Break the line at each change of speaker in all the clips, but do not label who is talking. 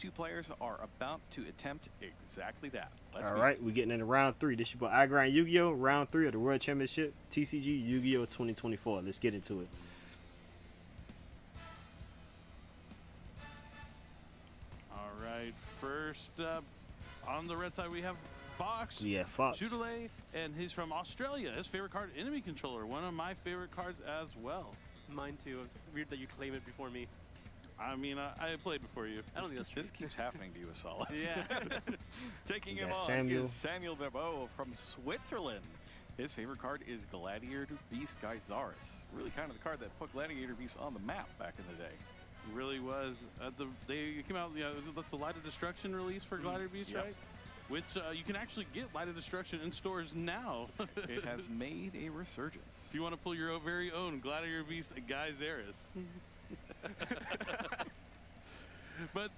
two players are about to attempt exactly that.
All right, we're getting into round 3. This is your boy Igrind Yugioh, round 3 of the World Championship, TCG Yu-Gi-Oh 2024. Let's get into it.
All right, first up on the red side we have Fox.
Yeah, Fox.
Yugioh, and he's from Australia. His favorite card, Enemy Controller, one of my favorite cards as well.
Mine too. Weird that you claim it before me.
I mean, I played before you.
I don't think that's true.
This keeps happening to you, Asala.
Yeah.
Taking him on is Samuel Berbeau from Switzerland. His favorite card is Gladiator Beast Geysaris. Really kind of the card that put Gladiator Beast on the map back in the day.
Really was. They came out, that's the Light of Destruction release for Gladiator Beast, right? Which you can actually get Light of Destruction in stores now.
It has made a resurgence.
If you want to pull your very own Gladiator Beast Geysaris. But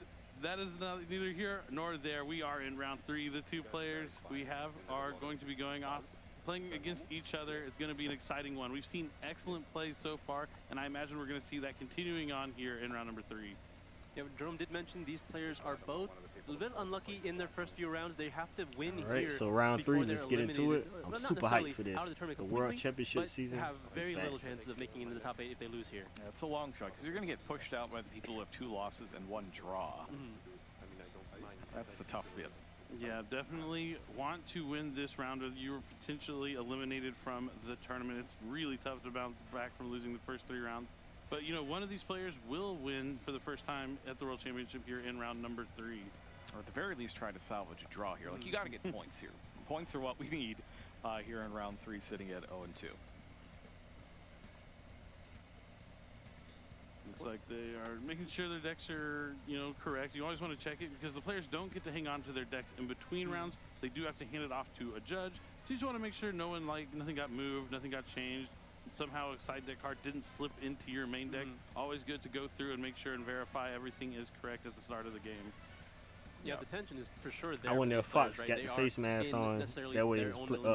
that is neither here nor there. We are in round 3. The two players we have are going to be going off playing against each other. It's going to be an exciting one. We've seen excellent plays so far, and I imagine we're going to see that continuing on here in round number 3.
Yeah, Jerome did mention these players are both a little bit unlucky in their first few rounds. They have to win here.
All right, so round 3, let's get into it. I'm super hyped for this. The World Championship season
have very little chances of making it into the top 8 if they lose here.
Yeah, it's a long shot because you're going to get pushed out by the people who have 2 losses and 1 draw. That's the tough bit.
Yeah, definitely want to win this round, or you were potentially eliminated from the tournament. It's really tough to bounce back from losing the first 3 rounds. But, one of these players will win for the first time at the World Championship here in round number 3.
Or at the very least, try to salvage a draw here. Like, you got to get points here. Points are what we need here in round 3, sitting at 0-2.
Looks like they are making sure their decks are, correct. You always want to check it because the players don't get to hang on to their decks in between rounds. They do have to hand it off to a judge. So you just want to make sure nothing got moved, nothing got changed. Somehow a side deck card didn't slip into your main deck. Always good to go through and make sure and verify everything is correct at the start of the game.
Yeah, the tension is for sure there.
I wonder if Fox got the face mask on. That way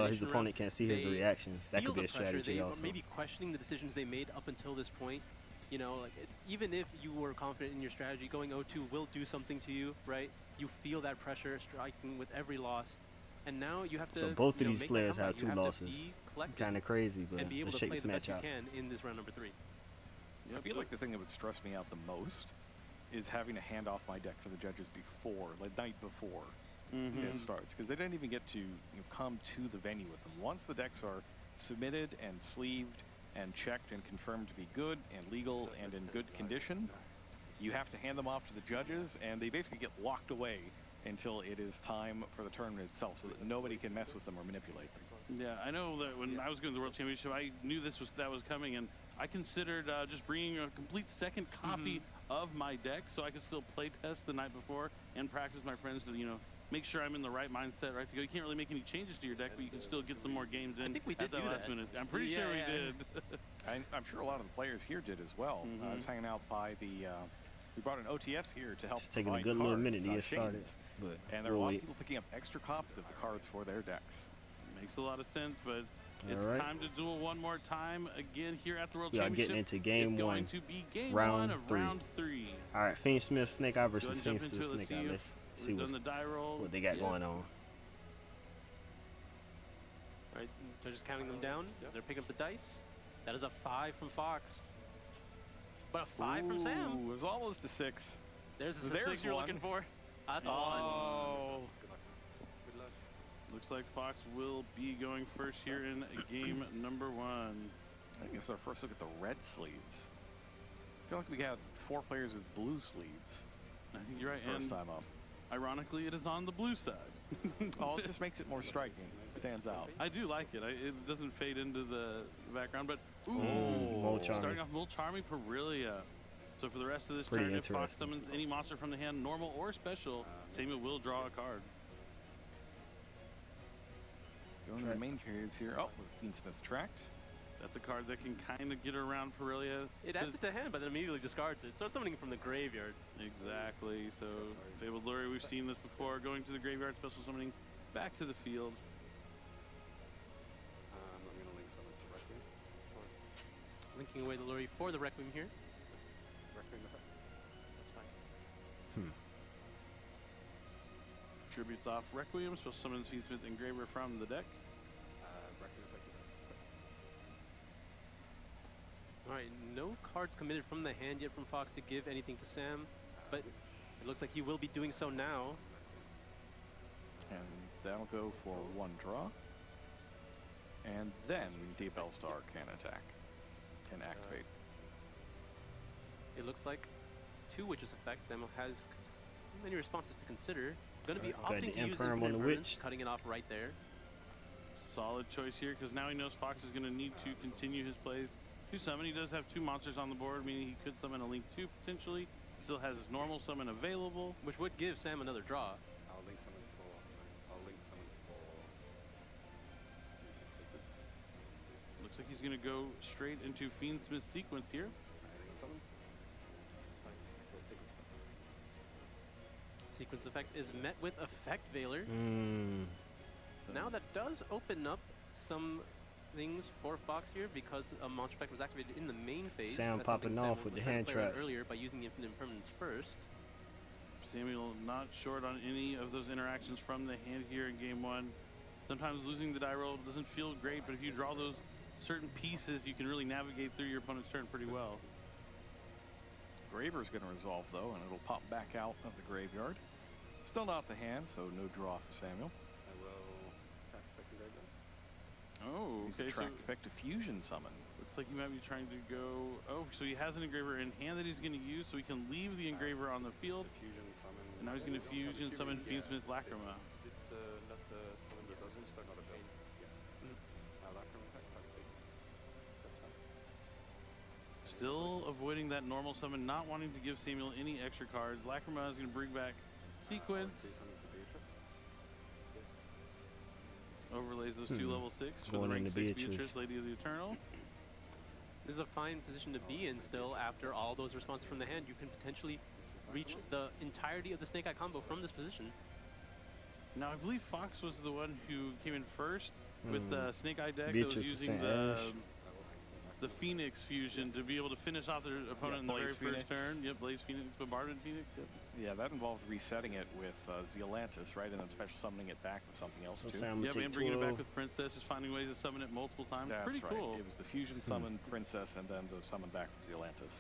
his opponent can't see his reactions. That could be a strategy also.
Maybe questioning the decisions they made up until this point. Even if you were confident in your strategy, going 0-2 will do something to you, right? You feel that pressure striking with every loss. And now you have to.
So both of these players have 2 losses. Kind of crazy, but
and be able
let's
to
shake
play
this
the best
match out.
you can in this round number 3.
I feel like the thing that would stress me out the most is having to hand off my deck to the judges before, like night before it starts, because they didn't even get to come to the venue with them. Once the decks are submitted and sleeved and checked and confirmed to be good and legal and in good condition, you have to hand them off to the judges, and they basically get locked away until it is time for the tournament itself, so that nobody can mess with them or manipulate them.
Yeah, I know that when I was going to the World Championship, I knew that was coming, and I considered just bringing a complete second copy of my deck so I could still play test the night before and practice my friends to, make sure I'm in the right mindset, right to go. You can't really make any changes to your deck, but you can still get some more games in.
I think we did
at that last minute. I'm pretty sure we did.
I'm sure a lot of the players here did as well. I was hanging out by the. We brought an OTS here to help.
It's taking a good little minute to get started.
And there are a lot of people picking up extra copies of the cards for their decks.
Makes a lot of sense, but it's time to duel one more time again here at the World
We are
Championship.
getting into game
it's
1.
Going to be game
round
1 of
3.
round 3.
All right, Fiend Smith, Snake Eye versus
Fiend
Smith, Snake Eye. Let's see what they got going on.
All right, judges counting them down. They're picking up the dice. That is a 5 from Fox. But a 5 from Sam.
It was almost a 6.
There's the 6 you're looking for. That's a 1.
Looks like Fox will be going first here in game number 1.
I guess our first look at the red sleeves. I feel like we got 4 players with blue sleeves.
I think you're right.
First time up.
Ironically, it is on the blue side.
Oh, it just makes it more striking. It stands out.
I do like it. It doesn't fade into the background, but starting off Mulcharming Perilia. So for the rest of this turn, if Fox summons any monster from the hand, normal or special, Samuel will draw a card.
Going to the main carriers here. Oh, with Fiend Smith's tracked.
That's a card that can kind of get around Perilia.
It adds it to hand, but then immediately discards it. So it's summoning from the graveyard.
Exactly. So Fabled Lure, we've seen this before. Going to the graveyard, special summoning back to the field.
Linking away the Lure for the Requiem here.
Distributes off Requiem, so summons Fiendsmith Engraver from the deck.
All right, no cards committed from the hand yet from Fox to give anything to Sam, but it looks like he will be doing so now.
And that'll go for 1 draw. And then Diabell Star can attack, can activate.
It looks like 2 Witches effect. Samuel has many responses to consider. Going to be
Got
opting
the
to use
Imperm on
Infinite
the
Vermin,
Witch.
cutting it off right there.
Solid choice here, because now he knows Fox is going to need to continue his plays to summon. He does have 2 monsters on the board, meaning he could summon a Link 2 potentially. He still has his normal summon available.
Which would give Sam another draw.
I'll link summon for.
Looks like he's going to go straight into Fiendsmith sequence here.
Sequence effect is met with Effect Veiler.
Mm.
Now that does open up some things for Fox here because a monster effect was activated in the main phase.
Sam
That's
popping
something Sam
off with
was
the
trying to
hand
play around
traps.
earlier by using the Infinite Impermanence first.
Samuel not short on any of those interactions from the hand here in game 1. Sometimes losing the die roll doesn't feel great, but if you draw those certain pieces, you can really navigate through your opponent's turn pretty well.
Graver's going to resolve, though, and it'll pop back out of the graveyard. Still not the hand, so no draw for Samuel.
I will track effect Engraver.
Oh,
Use
okay.
the track effect to fusion summon.
Looks like he might be trying to go. Oh, so he has an engraver in hand that he's going to use, so he can leave the engraver on the field.
Fusion summon.
And now he's going to fusion summon Fiendsmith Lacrima.
It's not the summon that doesn't start, not a build. Yeah. Lacrima effect, activate. That's fine.
Still avoiding that normal summon, not wanting to give Samuel any extra cards. Lacrima is going to bring back sequence. Overlays those 2 level 6 for the
Going
rank
into
6
Beatrice.
Beatrice, Lady of the Eternal.
This is a fine position to be in still after all those responses from the hand. You can potentially reach the entirety of the Snake Eye combo from this position.
Now, I believe Fox was the one who came in first with the Snake Eye deck
Beatrice
that was
is
using
saying Ash.
the Phoenix fusion to be able to finish off their opponent in the very
Blaze Phoenix.
first turn. Yep, Blaze Phoenix, Bombardment Phoenix. Yep.
Yeah, that involved resetting it with Zealantis, right? And then special summoning it back with something else,
So
too.
Sam will
Yep,
take
and bringing it
12.
back with Princess, just finding ways to summon it multiple times.
That's
Pretty
right.
cool.
It was the fusion summon Princess and then the summon back from Zealantis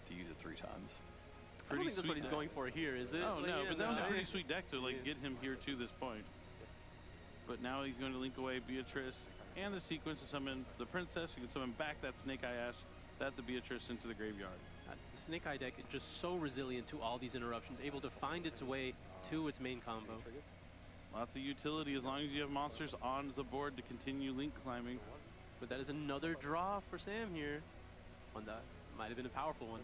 to use it 3 times.
I don't
Pretty
think that's what
sweet
he's
deck.
going for here, is it?
Oh,
Like,
no,
yeah,
but that was a
no.
pretty sweet deck to get him here to this point. But now he's going to link away Beatrice and the sequence to summon the Princess. You can summon back that Snake Eye Ash, that the Beatrice into the graveyard.
The Snake Eye deck is just so resilient to all these interruptions, able to find its way to its main combo.
Lots of utility as long as you have monsters on the board to continue link climbing.
But that is another draw for Sam here. One that might have been a powerful one.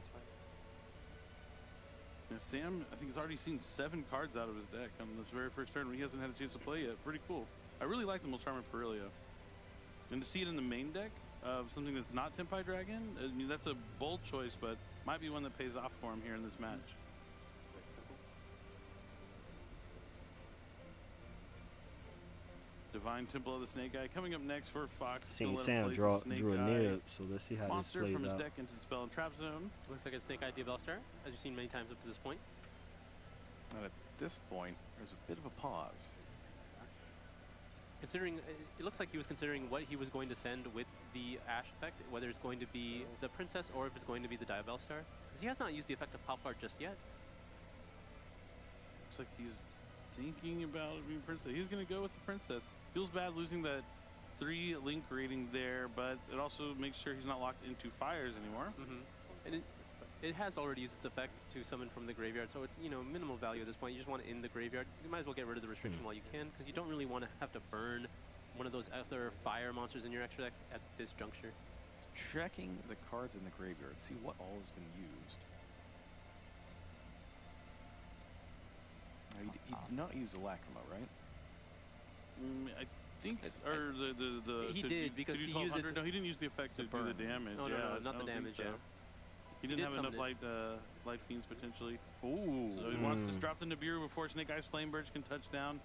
Now, Sam, I think, has already seen 7 cards out of his deck on this very first turn when he hasn't had a chance to play yet. Pretty cool. I really like the Mulcharmer Perillia. And to see it in the main deck of something that's not Tempai Dragon, I mean, that's a bold choice, but might be one that pays off for him here in this match. Divine Temple of the Snake Eye coming up next for Fox.
Seen
Gonna let him
Sam
place
drew
the Snake
a
Eye
nib, so let's see how this
monster
plays
from his
out.
deck into the spell and trap zone.
Looks like a Snake Eye Diabell Star, as you've seen many times up to this point.
And at this point, there's a bit of a pause.
Considering, it looks like he was considering what he was going to send with the Ash effect, whether it's going to be the Princess or if it's going to be the Diabell Star. Because he has not used the effect of Pop Art just yet.
Looks like he's thinking about it being Princess. He's going to go with the Princess. Feels bad losing that 3 link rating there, but it also makes sure he's not locked into fires anymore.
And it has already used its effect to summon from the graveyard, so it's, you know, minimal value at this point. You just want it in the graveyard. You might as well get rid of the restriction while you can, because you don't really want to have to burn one of those other fire monsters in your extra deck at this juncture.
It's checking the cards in the graveyard, see what all has been used. Now, he did not use the Lacrima, right?
I think, or the
He did, because
could
he
use
used it
1200? No, he didn't use the effect to do
burn.
the damage.
No, no,
yeah,
no, not
I
the
don't think
damage,
so.
yeah.
He didn't
did
have enough
summon it.
light fiends potentially.
Ooh.
So he wants to drop the Nibiru before Snake Eyes Flamebirds can touch down.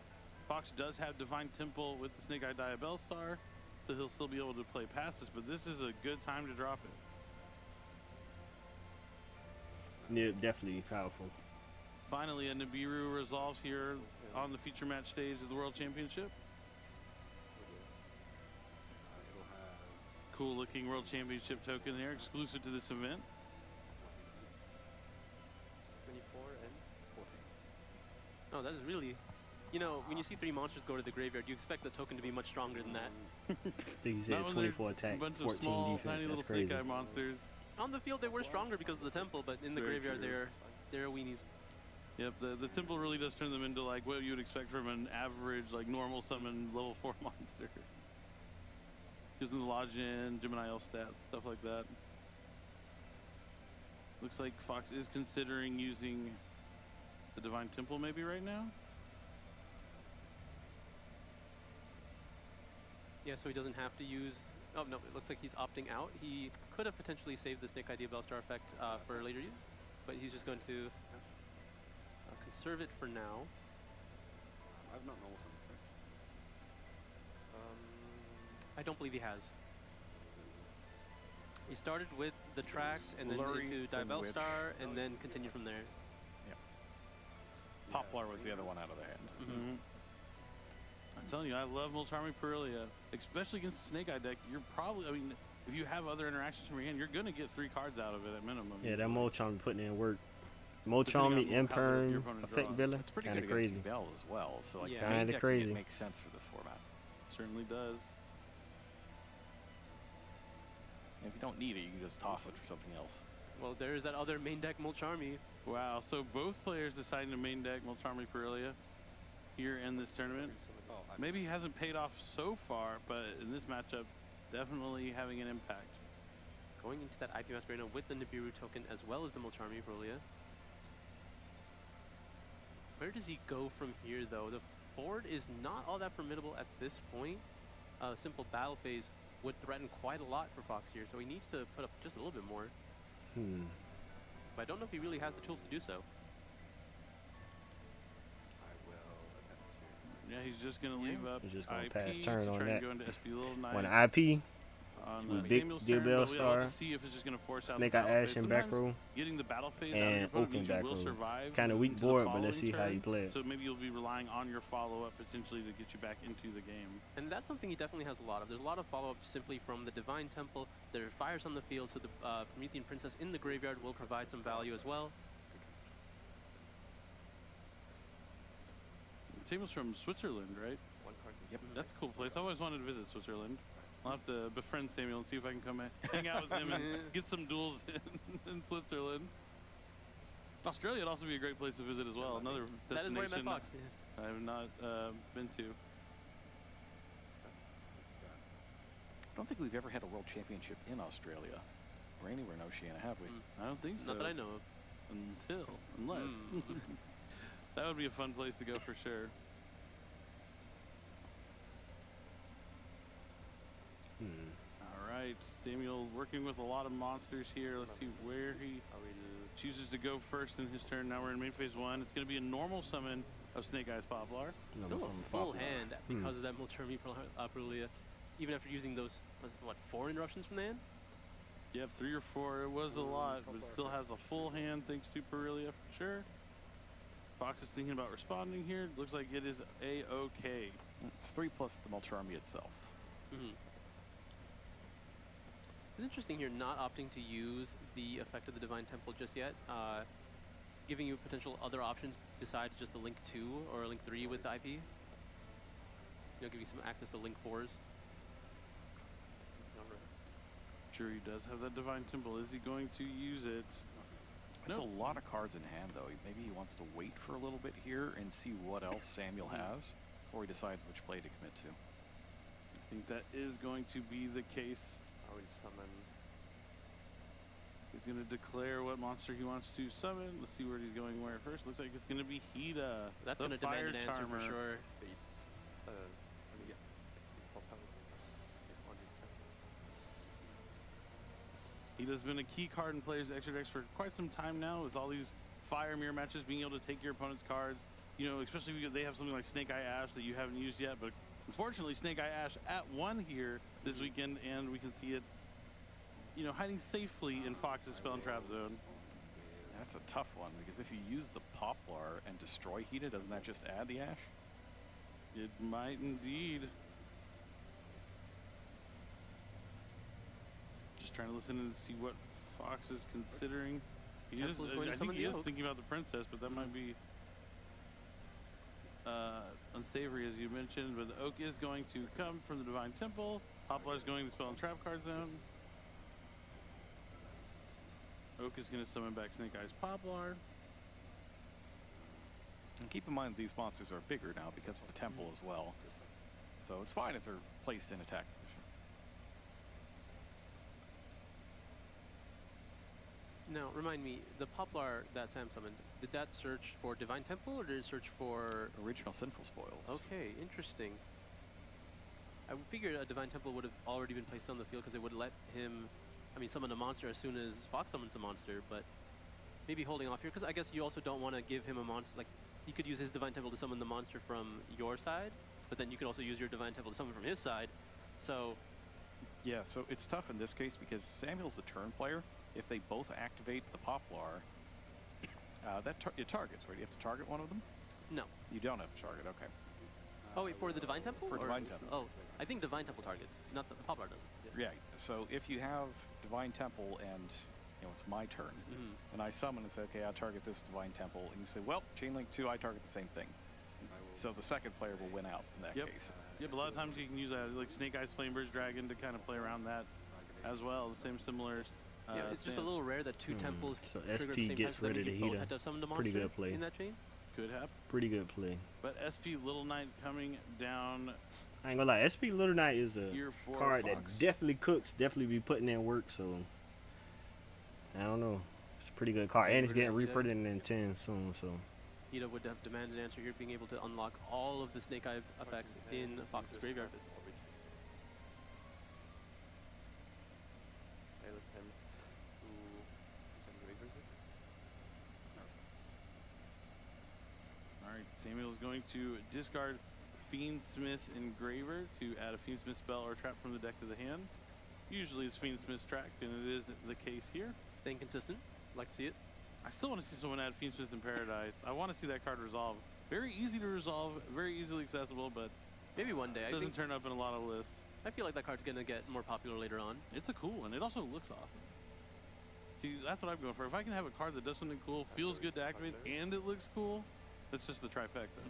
Fox does have Divine Temple with the Snake Eye Diabell Star, so he'll still be able to play past this, but this is a good time to drop it.
Yeah, definitely powerful.
Finally, a Nibiru resolves here on the feature match stage of the World Championship.
It'll have
Cool looking World Championship token there, exclusive to this event.
24 and 14.
Oh, that is really, you know, when you see 3 monsters go to the graveyard, you expect the token to be much stronger than that.
I think he said
Not when
24
they're
attack,
a bunch of
14
small,
defense.
tiny
That's
little
crazy.
snake eye monsters.
On the field, they were stronger because of the temple, but in the
Very
graveyard,
true.
they're weenies.
Yep, the temple really does turn them into like what you would expect from an average, like normal summon level 4 monster. Gives them the Lodgin, Gemini L stats, stuff like that. Looks like Fox is considering using the Divine Temple maybe right now.
Yeah, so he doesn't have to use. Oh no, it looks like he's opting out. He could have potentially saved the Snake ID Bellstar effect for later use, but he's just going to conserve it for now.
I've not normal summon effect.
I don't believe he has. He started with the tract and then
Blurry,
into
then Witch.
Bellstar and then continued from there.
Poplar was the other one out of the hand.
Mm-hmm. I'm telling you, I love Mulcharmy Perilia, especially against the Snake Eye deck. You're probably, I mean, if you have other interactions from your hand, you're going to get 3 cards out of it at minimum.
Yeah, that Molcharmy putting in work.
Depending
Molcharmy,
on how your
Imperm,
opponent
Effect
draws.
Villa,
It's pretty
kind
good
of crazy.
against Bell as well. So like,
Yeah.
main
Kinda
deck
crazy.
It makes sense for this format.
Certainly does.
If you don't need it, you can just toss it for something else.
Well, there's that other main deck Molcharmy.
Wow, so both players deciding to main deck Mulcharmy Perilia here in this tournament.
Oh,
Maybe he hasn't paid off so far, but in this matchup, definitely having an impact.
Going into that IP Master Arena with the Nibiru token as well as the Molcharmy Perilia. Where does he go from here, though? The board is not all that formidable at this point. Simple battle phase would threaten quite a lot for Fox here, so he needs to put up just a little bit more. But I don't know if he really has the tools to do so.
I will attempt to.
Yeah, he's just going to leave up
He's just gonna
IP
pass turn
to
on
try
that.
and go into SP Little Knight.
When IP,
on
with
Samuel's
Big
turn,
Bell
but we'll
Star,
have to see if it's just going to force out
Snake
the
Eye
battle
Ash
phase.
and back
Sometimes
row,
getting the battle phase out of your
and
opponent
open
means you
back
will
row.
survive.
Kind of weak
into the
board, but let's
following
see how
turn.
you play it.
So maybe you'll be relying on your follow-up potentially to get you back into the game.
And that's something he definitely has a lot of. There's a lot of follow-up simply from the Divine Temple. There are fires on the field, so the Promethean Princess in the graveyard will provide some value as well.
Samuel's from Switzerland, right?
One card.
Yep.
That's a cool place. I always wanted to visit Switzerland. I'll have to befriend Samuel and see if I can come hang out with him and get some duels in Switzerland. Australia would also be a great place to visit as well. Another
That is where I
destination
met Fox.
I have not been to.
I don't think we've ever had a world championship in Australia or anywhere in Oceania, have we?
I don't think so.
Not that I know of.
Unless. That would be a fun place to go for sure. All right, Samuel working with a lot of monsters here. Let's see where he
I will.
chooses to go first in his turn. Now we're in main phase 1. It's going to be a normal summon of Snake Eyes Poplar.
Still a full hand because of that Mulcharmy Perilia. Even after using those, what, 4 interruptions from the hand?
Yep, 3 or 4. It was a lot, but it still has a full hand thanks to Perilia for sure. Fox is thinking about responding here. Looks like it is A-OK.
It's 3 plus the Mulcharmy itself.
It's interesting here not opting to use the effect of the Divine Temple just yet, giving you potential other options besides just the Link 2 or Link 3 with the IP. You know, give you some access to Link 4s.
Sure, he does have that Divine Temple. Is he going to use it?
It's
Nope.
a lot of cards in hand, though. Maybe he wants to wait for a little bit here and see what else Samuel has before he decides which play to commit to.
I think that is going to be the case.
I will summon.
He's going to declare what monster he wants to summon. Let's see where he's going where first. Looks like it's going to be Hida.
That's
the
going to demand an answer
Fire
for
Charmer.
sure.
Yeah. Pop out. On his turn.
Hida's been a key card in players' extra decks for quite some time now, with all these fire mirror matches, being able to take your opponent's cards. You know, especially if they have something like Snake Eye Ash that you haven't used yet, but unfortunately, Snake Eye Ash at 1 here this weekend, and we can see it, you know, hiding safely in Fox's Spell and Trap Zone.
That's a tough one, because if you use the Poplar and destroy Heated, doesn't that just add the Ash?
It might indeed. Just trying to listen and see what Fox is considering. He is,
Temple is going to
I think
summon
he
the
is
Oak.
thinking about the Princess, but that might be unsavory, as you mentioned. But the Oak is going to come from the Divine Temple. Poplar is going to spell and trap card zone. Oak is going to summon back Snake Eyes Poplar.
And keep in mind these monsters are bigger now because of the temple as well. So it's fine if they're placed in attack position.
Now, remind me, the Poplar that Sam summoned, did that search for Divine Temple or did it search for...
Original Sinful Spoils.
Okay, interesting. I would figure a Divine Temple would have already been placed on the field because it would let him, summon a monster as soon as Fox summons a monster, but maybe holding off here because I guess you also don't want to give him a monster, like, he could use his Divine Temple to summon the monster from your side, but then you can also use your Divine Temple to summon from his side, so...
Yeah, so it's tough in this case because Samuel's the turn player. If they both activate the Poplar, it targets, right? You have to target one of them?
No.
You don't have to target, okay.
Oh, wait, for the Divine Temple?
For
or-
Divine Temple.
Oh, I think Divine Temple targets, not the Poplar doesn't.
Yeah, so if you have Divine Temple and, it's my turn, and I summon and say, okay, I'll target this Divine Temple, and you say, well, Chain Link 2, I target the same thing. So the second player will win out in that case.
Yep, a lot of times you can use like Snake Eyes Flamebird's Dragon to kind of play around that as well. The same similar.
Yeah, it's just a little rare that two temples
So
trigger at the
SP
same
gets
time, so that
rid of
means
the
you both
heater.
have to summon the
Pretty
monster
good play.
in that chain.
Could happen.
Pretty good play.
But SP Little Knight coming down.
I ain't gonna lie, SP Little Knight is a
Year 4
card that
Fox.
definitely cooks, definitely be putting in work, so I don't know. It's a pretty good card. And it's getting reprinted in 10 soon, so
Ida would have demanded an answer here, being able to unlock all of the Snake Eye effects in Fox's graveyard.
I let him to send Gravers it.
Alright, Samuel is going to discard Fiendsmith Engraver to add a Fiendsmith spell or trap from the deck to the hand. Usually it's Fiendsmith tracked, and it is the case here.
Staying consistent. Like to see it.
I still want to see someone add Fiendsmith in Paradise. I want to see that card resolve. Very easy to resolve, very easily accessible, but
Maybe one day. I
doesn't
think.
turn up in a lot of lists.
I feel like that card's gonna get more popular later on.
It's a cool one. It also looks awesome. See, that's what I'm going for. If I can have a card that does something cool, feels good to activate, and it looks cool, that's just the trifecta.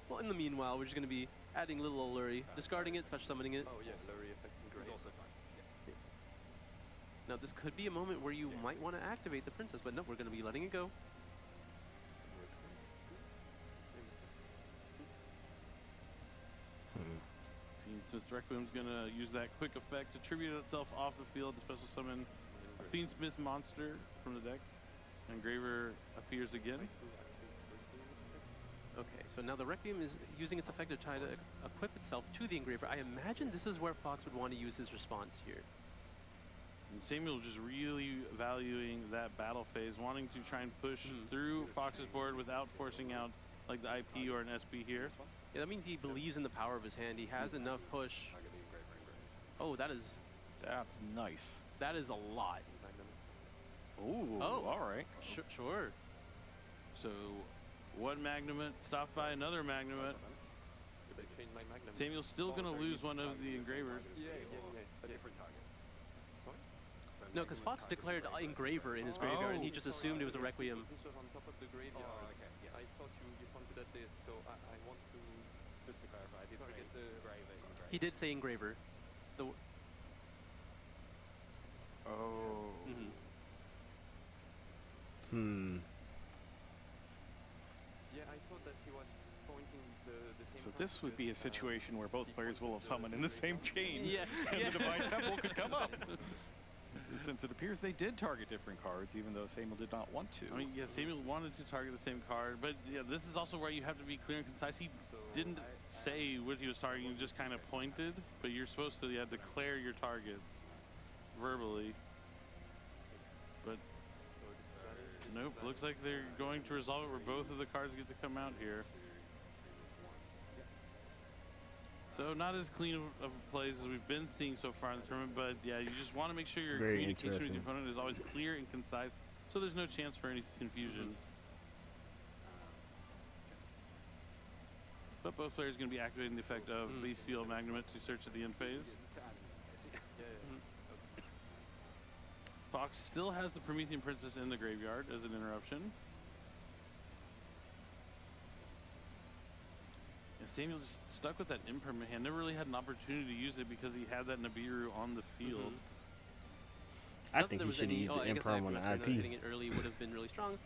Well, in the meanwhile, we're just gonna be adding little Alluri, discarding it, special summoning it.
Oh yeah, Blurry effect and Grave. Also fine.
Now this could be a moment where you might want to activate the princess, but no, we're gonna be letting it go.
Fiendsmith Requiem's gonna use that quick effect to tribute itself off the field to special summon a Fiendsmith monster from the deck. Engraver appears again.
Okay, so now the Requiem is using its effect to try to equip itself to the Engraver. I imagine this is where Fox would want to use his response here.
And Samuel just really valuing that battle phase, wanting to try and push through Fox's board without forcing out like the IP or an SP here.
Yeah, that means he believes in the power of his hand. He has enough push. Oh,
That's nice.
that is a lot.
Ooh,
Oh.
all right.
Sure.
So one Magnumit stopped by another Magnumit.
If I change my Magnum.
Samuel's still gonna lose one of the Engravers.
Yeah. A different target.
No, because Fox declared Engraver in his graveyard, and he just assumed it was a Requiem.
This was on top of the graveyard.
Oh,
okay. Yeah. I thought you pointed at this, so I want to just to clarify. I did target the Grave.
He did say Engraver. The
Oh.
Yeah, I thought that he was pointing the same.
So this would be a situation where both players will have summoned in the same chain,
Yeah.
and the Divine Temple could come up. Since it appears they did target different cards, even though Samuel did not want to.
I mean, yeah, Samuel wanted to target the same card, but yeah, this is also where you have to be clear and concise. He didn't say what he was targeting, he just kind of pointed, but you're supposed to declare your targets verbally. But nope, looks like they're going to resolve it where both of the cards get to come out here. So not as clean of plays as we've been seeing so far in the tournament, but yeah, you just want to make sure your
Very
communication with
interesting.
your opponent is always clear and concise. so there's no chance for any confusion. But both players are going to be activating the effect of Bestial Magnemite to search at the end phase. Fox still has the Promethean Princess in the graveyard as an interruption. And Samuel just stuck with that impermanent hand. Never really had an opportunity to use it because he had that Nibiru on the field.
I think he should have used the Imperm on the
Hitting
IP.
it early would have been really strong.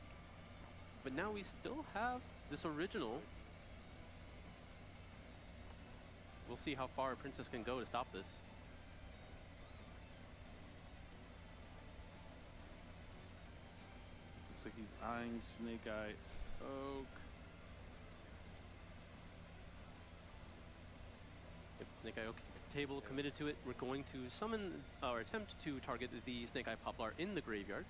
But now we still have this original. We'll see how far Princess can go to stop this.
Looks like he's eyeing Snake Eye Oak.
If Snake Eye Oak kicks the table, committed to it, we're going to summon or attempt to target the Snake Eye Poplar in the graveyard.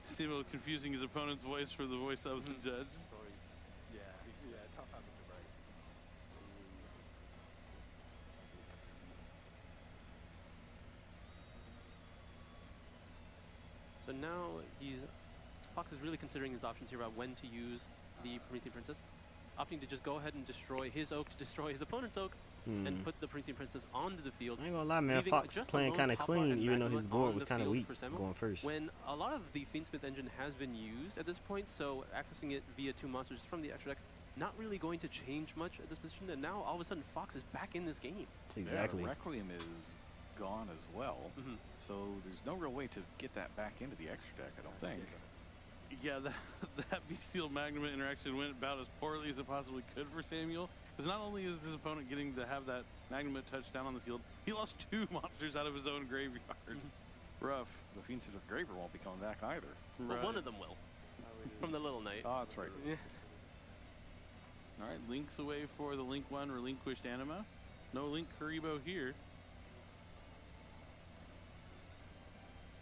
Samuel confusing his opponent's voice for the voice of the judge.
Sorry. Yeah, tough habit to break.
So now Fox is really considering his options here about when to use the Promethean Princess. Opting to just go ahead and destroy his oak to destroy his opponent's oak and put the Promethean Princess onto the field.
I ain't gonna lie, man.
leaving
Fox
just
playing
alone
kind of
Poplar
clean,
and
even though his
Magnemite
board
on
was
the
kind of
field
weak
for Samuel,
going first.
When a lot of the Fiendsmith engine has been used at this point, so accessing it via 2 monsters from the extra deck, not really going to change much at this position. And now all of a sudden Fox is back in this game.
Exactly.
Yeah, Requiem is gone as well. So there's no real way to get that back into the extra deck, I don't think.
Yeah, that Bestial Magnemite interaction went about as poorly as it possibly could for Samuel. Because not only is his opponent getting to have that Magnemite touch down on the field, he lost 2 monsters out of his own graveyard. Rough.
The Fiend of Graver won't be coming back either.
But one of them will. From the Little Knight.
Oh, that's right.
All right, Link's away for the Link 1 relinquished Anima. No Link Karibo here.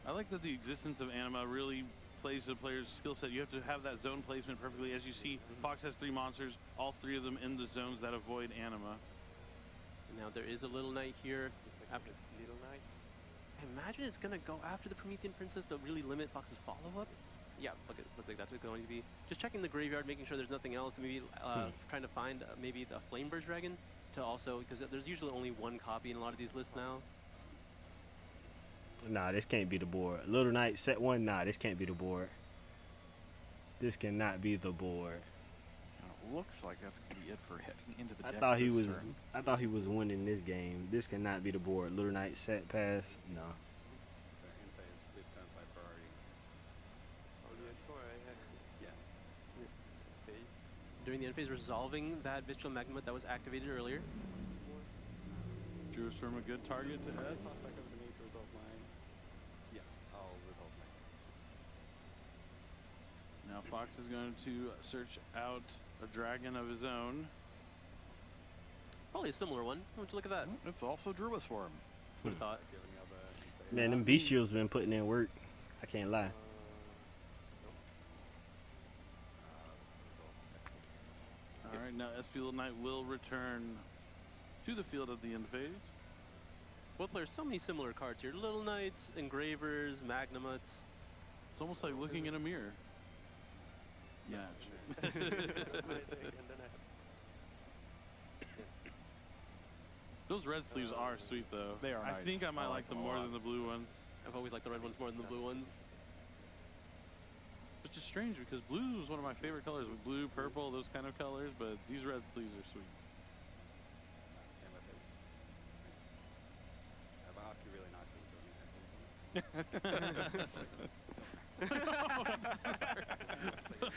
I like that the existence of Anima really plays the player's skill set. You have to have that zone placement perfectly. As you see, Fox has 3 monsters, all 3 of them in the zones that avoid Anima.
Now there is a Little Knight here. After
Little Knight.
I imagine it's going to go after the Promethean Princess to really limit Fox's follow-up. Yeah, looks like that's going to be. Just checking the graveyard, making sure there's nothing else. Maybe trying to find maybe the Flameburst Dragon to also, because there's usually only 1 copy in a lot of these lists now.
Nah, this can't be the board. Little Knight set 1. Nah, this can't be the board. This cannot be the board.
Looks like that's gonna be it for heading into the
I
deck
thought he
this
was.
turn.
I thought he was winning this game. This cannot be the board. Little Knight set pass. No.
In phase, with turn 5 priority. Oh, yeah, sure. Yeah. Phase.
During the end phase, resolving that Bestial Magnemite that was activated earlier.
Drew from a good target to head.
Pass back over to me to resolve mine. Yeah, I'll resolve mine.
Now Fox is going to search out a dragon of his own.
Probably a similar one. Would you look at that?
It's also Druid's for him.
Would have thought.
Giving up a
Man, them Bestials been putting in work. I can't lie.
All right, now SP Little Knight will return to the field at the end phase.
Both players, so many similar cards here. Little Knights, Engravers, Magnemites.
It's almost like looking in a mirror. Match.
and then
Those red sleeves are sweet though.
They are
I
nice.
think I might
I
like
like
them
them a
more
lot.
than the blue ones.
I've always liked the red ones more than the blue ones.
Which is strange because blue is one of my favorite colors. With blue, purple, those kind of colors, but these red sleeves are sweet.
I've asked you really nice things.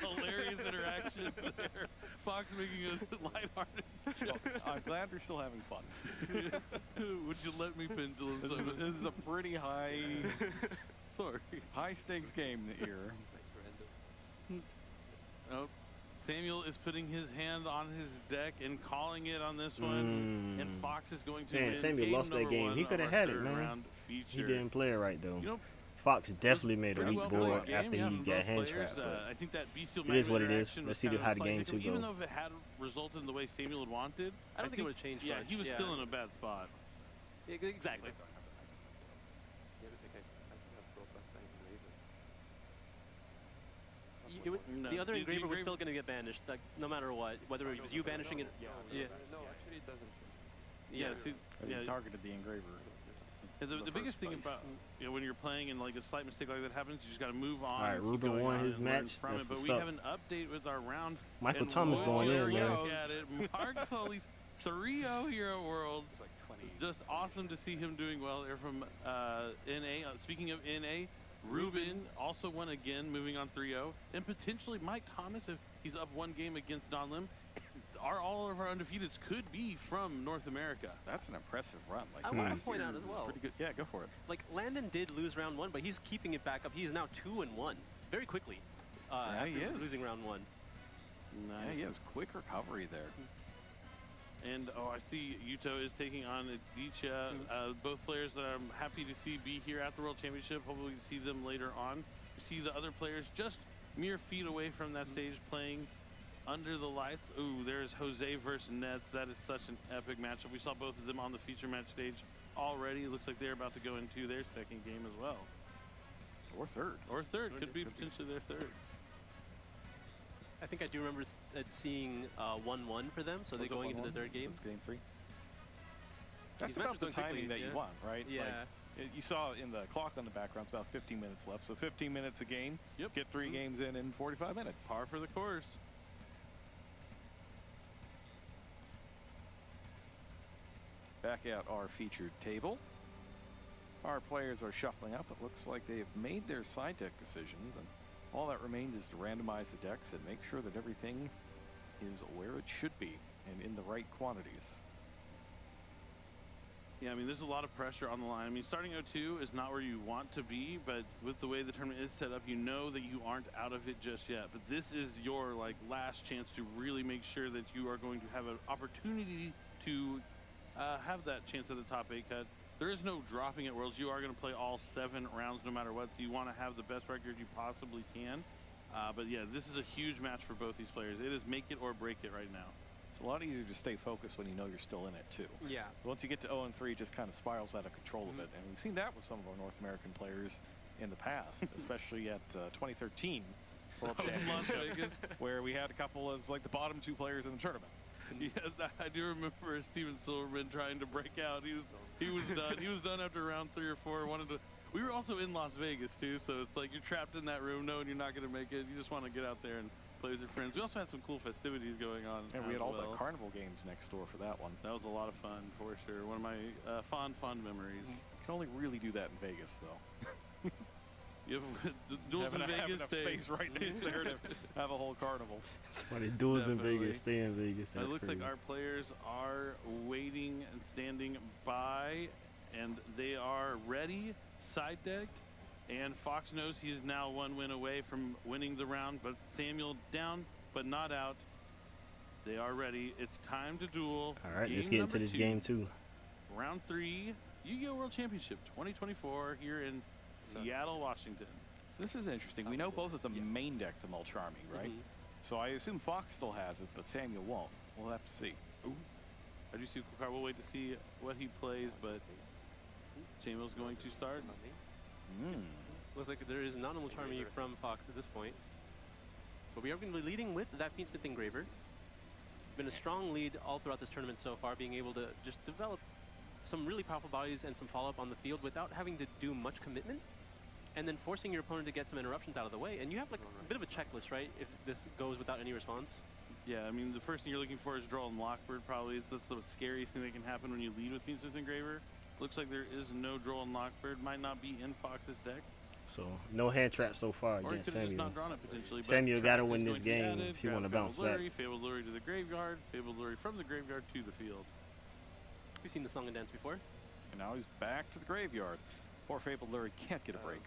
Hilarious interaction there. Fox making us lighthearted.
Well, I'm glad they're still having fun.
Would you let me pendulum summon?
This is a pretty high
Sorry.
stakes game here.
Oh, Samuel is putting his hand on his deck and calling it on this one. And Fox is going to
Man,
win
Samuel
game
lost that
number
game.
1
He
of
coulda
our
had it,
third
man.
round
He
feature.
didn't play it right though.
You know,
Fox definitely made a
pretty
weak
well played
board
game,
after
yeah,
he
from
got
both
hand
players.
trapped. But
I think that bestial
it is what it is.
interaction
Let's
was
see
kind of
how
a
the
slight
game
hiccup.
two
Even
go.
though if it had resulted in the way Samuel had wanted,
I don't think it would've changed
Yeah,
much,
he was
yeah.
still in a bad spot.
Exactly.
I don't have it. Yeah, I think I brought back that engraver.
No,
The other
the
engraver was
engraver-
still going to get banished, like, no matter what, whether it was you banishing it. Yeah.
No, actually it doesn't.
Yeah, see,
They
yeah.
targeted the engraver.
And the
the
biggest
first
thing
place.
about when you're playing and like a slight mistake like that happens, you just got to move on.
All right,
and keep
Ruben
going
won
on
his
and learn
match.
from
That's
it. But
what's
we
up.
have an update with our round.
Michael
and
Thomas going in,
look
man.
at it, Mark Sully's 3-0 here at Worlds.
It's like 20.
Just awesome to see him doing well there from NA. Speaking of NA, Ruben also won again, moving on 3-0, and potentially Mike Thomas if he's up one game against Don Lim. All of our undefeateds could be from North America.
That's an impressive run. Like
I want to
last
point
year
out as
was
well.
Pretty good. Yeah, go for it.
Like, Landon did lose round 1, but he's keeping it back up. He is now 2-1 very quickly after
he is.
losing round 1.
Nice.
Yeah, he has quick recovery there.
And I see Yugioh is taking on Aditya. Both players that I'm happy to see be here at the World Championship. Hopefully we see them later on. We see the other players just mere feet away from that stage playing under the lights. Ooh, there's Jose versus Nets. That is such an epic matchup. We saw both of them on the feature match stage already. Looks like they're about to go into their second game as well.
Or third.
Or third. Could be potentially their third.
I think I do remember seeing 1-1 for them, so they're going into the third game.
Since game 3. That's
These
about
matches
the
going
timing
quickly,
that you
yeah.
want, right?
Yeah.
Like, you saw in the clock on the background, it's about 15 minutes left. So 15 minutes a game.
Yep.
Get 3 games in 45 minutes.
Par for the course.
Back at our featured table. Our players are shuffling up. It looks like they have made their side deck decisions, and all that remains is to randomize the decks and make sure that everything is where it should be and in the right quantities.
Yeah, I mean, there's a lot of pressure on the line. I mean, starting 0-2 is not where you want to be, but with the way the tournament is set up, you know that you aren't out of it just yet. But this is your like last chance to really make sure that you are going to have an opportunity to have that chance at the top 8 cut. There is no dropping at Worlds. You are going to play all 7 rounds no matter what, so you want to have the best record you possibly can. But yeah, this is a huge match for both these players. It is make it or break it right now.
It's a lot easier to stay focused when you know you're still in it, too.
Yeah.
Once you get to 0-3, it just kind of spirals out of control a bit. And we've seen that with some of our North American players in the past, especially at 2013 World
Las
Championship,
Vegas.
where we had a couple as like the bottom 2 players in the tournament.
Yes, I do remember Steven Silverman trying to break out. He was done. He was done after round 3 or 4. We were also in Las Vegas too, so it's like you're trapped in that room knowing you're not going to make it. You just want to get out there and play with your friends. We also had some cool festivities going on.
And we had
as
all
well.
the carnival games next door for that one.
That was a lot of fun for sure. One of my fond memories.
You can only really do that in Vegas, though.
You have duels in
Have
Vegas.
enough space right next there to have a whole carnival.
It's funny. Duels in
Definitely.
Vegas. Stay in Vegas. That's
It looks
crazy.
like our players are waiting and standing by, and they are ready, side decked. And Fox knows he is now 1 win away from winning the round, but Samuel down, but not out. They are ready. It's time to duel.
All right, let's
Game
get into
number
this
2,
game, too.
Round 3, Yu-Gi-Oh! World Championship 2024 here in Seattle, Washington.
So this is interesting. We know both of them main deck the Mulcharmy, right? So I assume Fox still has it, but Samuel won't. We'll have to see.
Ooh. I do see a cool card. We'll wait to see what he plays, but Samuel's going to start.
Looks like there is not a Mulcharmy from Fox at this point. But we are going to be leading with that Fiendsmith Engraver. Been a strong lead all throughout this tournament so far, being able to just develop some really powerful bodies and some follow-up on the field without having to do much commitment, and then forcing your opponent to get some interruptions out of the way. And you have like a bit of a checklist, right, if this goes without any response?
Yeah, I mean, the first thing you're looking for is Droll and Lockbird, probably. It's the scariest thing that can happen when you lead with Fiendsmith Engraver. Looks like there is no Droll and Lockbird. Might not be in Fox's deck.
So, no hand trap so far
Or he
against
could have just
Samuel.
not drawn it potentially. but
Samuel
Trap
gotta
is
win
going
this
to be
game
added.
if he
Grab
wanna
Fabled
bounce back.
Lure, Fabled Lure to the graveyard, Fabled Lure from the graveyard to the field.
We've seen the song and dance before.
And now he's back to the graveyard. Poor Fabled Lure can't get a break.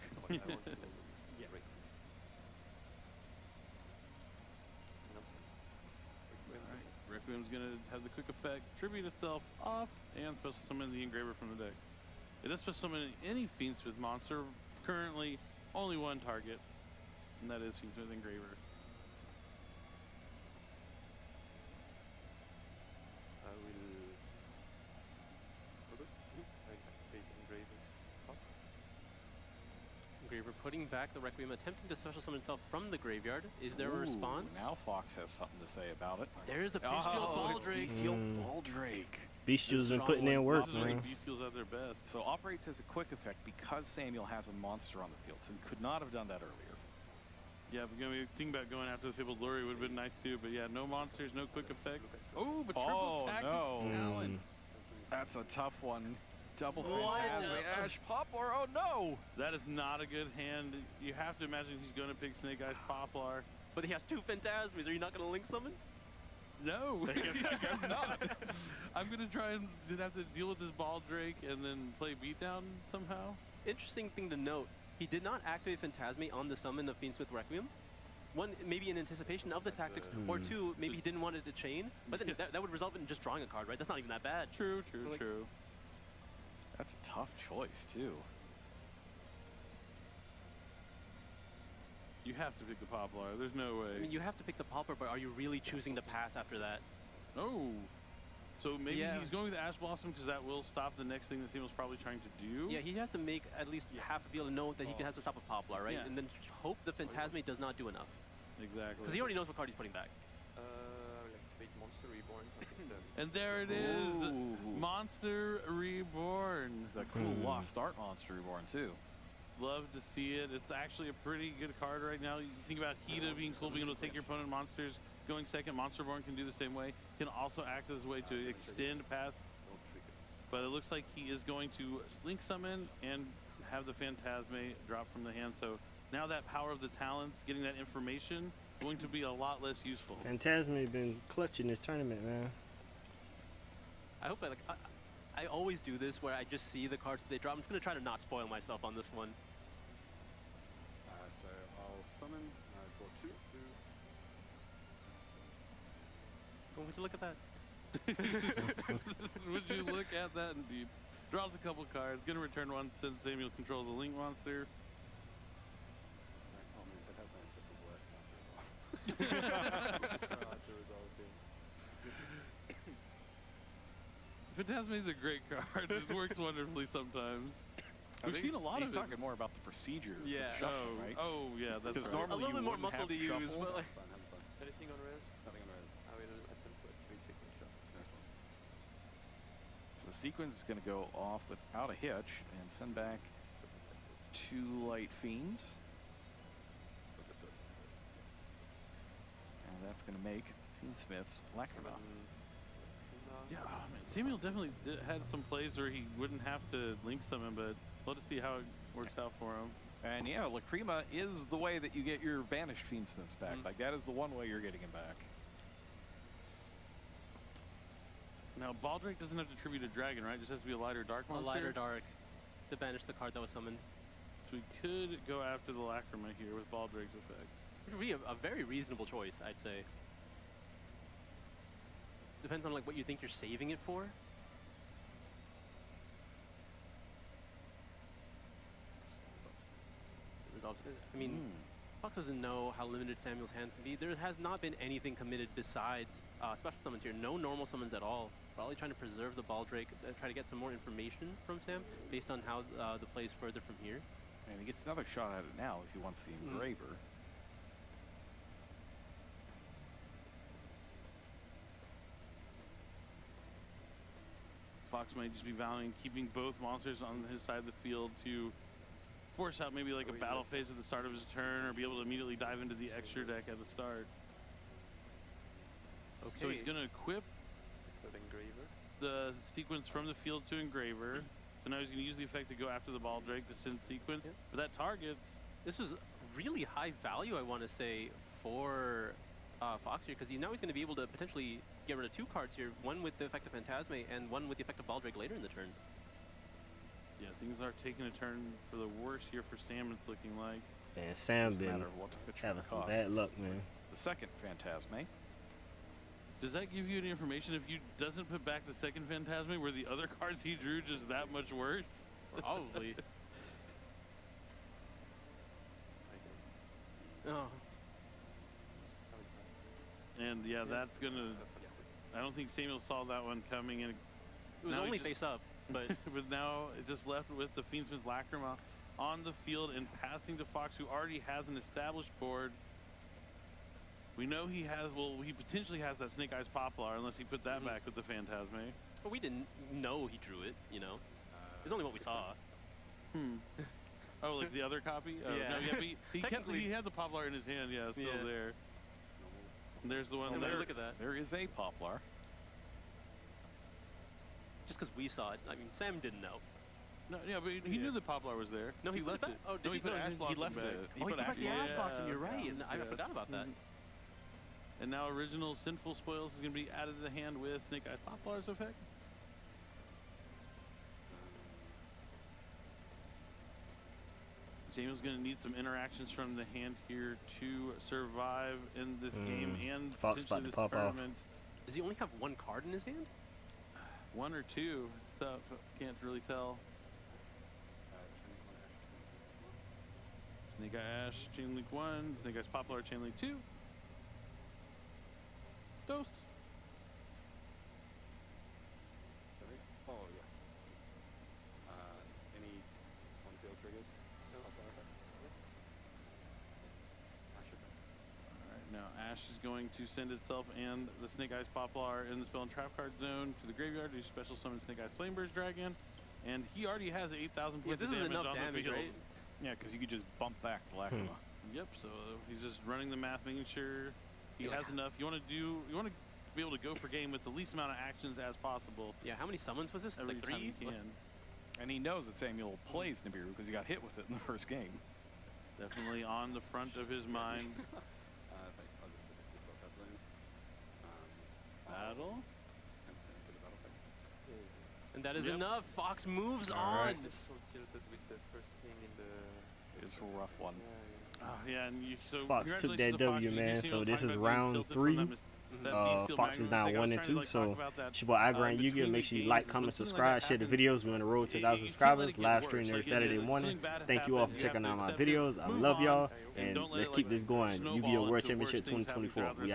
Requiem's going to have the quick effect, tribute itself off, and special summon the engraver from the deck. It does special summon any Fiendsmith monster. Currently, only one target, and that is Fiendsmith Engraver.
I will. Okay. I
putting back the Requiem, attempting to special summon himself from the graveyard. Is there a
Ooh,
response?
Now Fox has something to say about it.
There's a Bestial Baldrake.
Bestial Baldrake.
Bestial's been
Strong
putting in
one.
work,
This is where
man.
Bestial's at their best.
So operates as a quick effect because Samuel has a monster on the field, so he could not have done that earlier.
Yeah, but think about going after the Fabled Lure would have been nice too. But yeah, no monsters, no quick effect. Oh, but triple
Oh,
tactics
no.
talent.
That's a tough one. Double
What?
Phantasm, Ash Poplar, oh no!
That is not a good hand. You have to imagine he's going to pick Snake Eyes Poplar.
But he has 2 Phantasmes. Are you not going to link summon?
No.
I guess not.
I'm going to try and have to deal with this Baldrake and then play Beatdown somehow.
Interesting thing to note, he did not activate Phantasme on the summon of Fiendsmith Requiem. One, maybe in anticipation of the tactics, or two, maybe he didn't want it to chain, but then that would result in just drawing a card, right? That's not even that bad.
True.
Like-
That's a tough choice, too.
You have to pick the Poplar. There's no way.
I mean, you have to pick the Pauper, but are you really choosing to pass after that?
Oh. So maybe
Yeah.
he's going with Ash Blossom because that will stop the next thing that Samuel's probably trying to do.
Yeah, he has to make at least half a field to know that he has to stop a Poplar, right?
Yeah.
And then hope the Phantasme does not do enough.
Exactly.
Because he already knows what card he's putting back.
Like Fate Monster Reborn.
And there it is.
Ooh.
Monster Reborn.
The cool Lost Art Monster Reborn, too.
Love to see it. It's actually a pretty good card right now. You think about Hida being cool, being able to take your opponent monsters. Going second, Monsterborn can do the same way. Can also act as a way to extend past. But it looks like he is going to link summon and have the Phantasme drop from the hand. So now that power of the talents, getting that information, going to be a lot less useful.
Phantasme been clutching this tournament, man.
I hope I always do this where I just see the cards that they drop. I'm just going to try to not spoil myself on this one.
So I'll summon, draw 2.
Oh, would you look at that?
Would you look at that indeed? Draws a couple cards, going to return one since Samuel controls the Link monster.
Oh man, that has such a worst
Phantasme is a great card. It works wonderfully sometimes.
I
We've
think
seen a lot
he's
of it.
talking more about the procedure. with
Yeah.
shuffle, right?
Oh, yeah, that's
Because
right.
A
normally
little
you
bit more
wouldn't
muscle
have
to use,
shuffle.
but like,
Have fun.
anything on res?
Nothing on res. I will attempt to 3 sequence shot.
So Sequence is going to go off without a hitch and send back 2 Light Fiends. And that's going to make Fiendsmith's Lacrima.
Yeah, oh, man. Samuel definitely had some plays where he wouldn't have to link summon, but let us see how it works out for him.
And yeah, Lacrima is the way that you get your banished Fiendsmiths back. Like that is the one way you're getting him back.
Now, Baldrake doesn't have to tribute a dragon, right? It just has to be a lighter dark
A
monster.
lighter dark to banish the card that was summoned.
So we could go after the Lacrima here with Baldrake's effect.
Which would be a very reasonable choice, I'd say. Depends on like what you think you're saving it for. Resolves. I mean, Fox doesn't know how limited Samuel's hands can be. There has not been anything committed besides special summons here. No normal summons at all. Probably trying to preserve the Baldrake, try to get some more information from Sam based on how the play is further from here.
And he gets another shot at it now if he wants the Engraver.
Fox might just be valuing keeping both monsters on his side of the field to force out maybe like a battle phase at the start of his turn or be able to immediately dive into the extra deck at the start.
Okay.
So he's going to equip
With Engraver.
the sequence from the field to Engraver. So now he's going to use the effect to go after the Baldrake to send sequence.
Yep.
But that targets.
This was really high value, I want to say, for Fox here, because now he's going to be able to potentially get rid of 2 cards here, one with the effect of Phantasme and one with the effect of Baldrake later in the turn.
Yeah, things are taking a turn for the worse here for Sam, it's looking like.
Man, Sam
Doesn't
been
matter what the pitcher
having some
costs.
bad luck, man.
The second Phantasme.
Does that give you any information if you doesn't put back the second Phantasme, were the other cards he drew just that much worse?
Probably. Oh,
And yeah, that's gonna. I don't think Samuel saw that one coming, and
it was
Now he
only
just-
face up, but
but now it's just left with the Fiendsmith's Lacrima. on the field and passing to Fox, who already has an established board. We know he has, well, he potentially has that Snake Eyes Poplar, unless he put that back with the Phantasme.
But we didn't know he drew it, you know. It's only what we saw.
Oh, like the other copy? Oh,
Yeah.
No, yeah, but he had the Poplar in his hand, yeah, still
Yeah.
there. And there's the one
And
there.
look at that.
There is a Poplar.
Just because we saw it. I mean, Sam didn't know.
No, yeah, but he knew the Poplar was there.
No, he put
left
it back? Oh, did
no, he
he?
put
No,
Ash
he
Blossom
left
back.
it.
He put back the Ash
Yeah,
Blossom, you're right.
yeah,
And I forgot about that.
And now original Sinful Spoils is going to be added to the hand with Snake Eyes Poplar's effect. Samuel's going to need some interactions from the hand here to survive in this game and
Fox
potentially
about to
this
pop off.
tournament.
Does he only have one card in his hand?
One or two. It's tough. Can't really tell. Snake Eye Ash, Chain Link 1, Snake Eyes Poplar, Chain Link 2. Dose.
Sorry? Oh, yes. Any on-field triggers? Poplar effect? Yes. Ash effect.
Alright, now Ash is going to send itself and the Snake Eyes Poplar in the spell and trap card zone to the graveyard to special summon Snake Eyes Flameburst Dragon. And he already has 8,000 points
this
of
is
damage
enough
on
damage,
the field.
right?
Yeah, because you could just bump back the Lacryma.
Yep, so he's just running the math, making sure he has enough. You want to be able to go for game with the least amount of actions as possible.
Yeah, how many summons was this?
Every
Like
time
3?
you can.
And he knows that Samuel plays Nibiru because he got hit with it in the first game.
Definitely on the front of his mind.
Thanks. I'll just put this as well, Kathleen.
Battle.
And to the battle phase.
And that is
Yep.
enough. Fox moves
All
on.
right.
Just so tilted with the first thing in the...
It's a rough one.
Yeah, and so
Fox took
congratulations
that
to Fox.
W,
You can
man.
see
So
what
this
I'm
is
talking about, being
round
tilted from
3.
that
Fox is down 1 and 2. So it's your boy iGrind Yugioh. Make sure you like, comment, subscribe, share the videos. We're on the road to 1,000 subscribers. Live stream every Saturday morning. Thank you all for checking out my videos. I love y'all. And let's keep this going. Yu-Gi-Oh! World Championship 2024. We out.